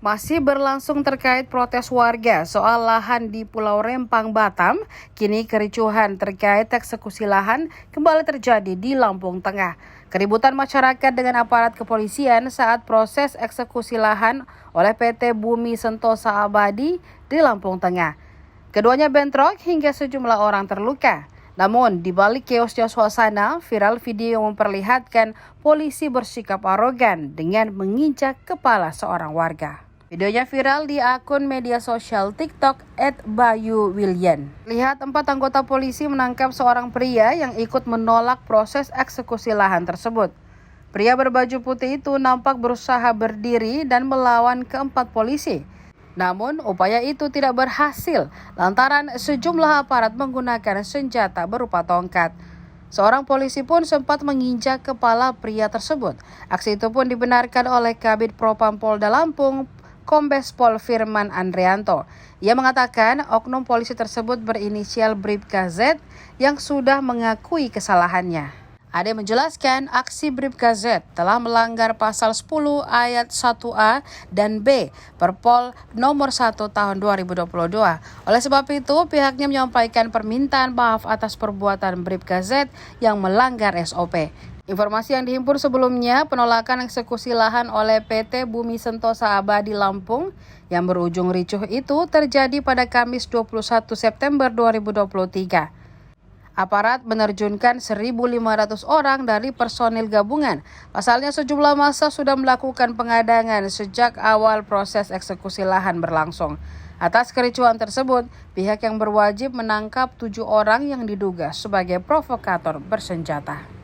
Masih berlangsung terkait protes warga soal lahan di Pulau Rempang, Batam, kini kericuhan terkait eksekusi lahan kembali terjadi di Lampung Tengah. Keributan masyarakat dengan aparat kepolisian saat proses eksekusi lahan oleh PT Bumi Sentosa Abadi di Lampung Tengah. Keduanya bentrok hingga sejumlah orang terluka. Namun, di balik keosnya suasana, viral video memperlihatkan polisi bersikap arogan dengan menginjak kepala seorang warga. Videonya viral di akun media sosial TikTok @bayuwillian. Lihat 4 anggota polisi menangkap seorang pria yang ikut menolak proses eksekusi lahan tersebut. Pria berbaju putih itu nampak berusaha berdiri dan melawan keempat polisi. Namun, upaya itu tidak berhasil lantaran sejumlah aparat menggunakan senjata berupa tongkat. Seorang polisi pun sempat menginjak kepala pria tersebut. Aksi itu pun dibenarkan oleh Kabid Propam Polda Lampung, Kombes Pol Firman Andrianto. Ia mengatakan oknum polisi tersebut berinisial Bribka Z yang sudah mengakui kesalahannya. Ade menjelaskan aksi Bribka Z telah melanggar pasal 10 ayat 1A dan B Perpol nomor 1 tahun 2022. Oleh sebab itu, pihaknya menyampaikan permintaan maaf atas perbuatan Bribka Z yang melanggar SOP. Informasi yang dihimpun sebelumnya, penolakan eksekusi lahan oleh PT Bumi Sentosa Abadi Lampung yang berujung ricuh itu terjadi pada Kamis 21 September 2023. Aparat menerjunkan 1.500 orang dari personil gabungan. Pasalnya sejumlah massa sudah melakukan pengadangan sejak awal proses eksekusi lahan berlangsung. Atas kericuhan tersebut, pihak yang berwajib menangkap 7 orang yang diduga sebagai provokator bersenjata.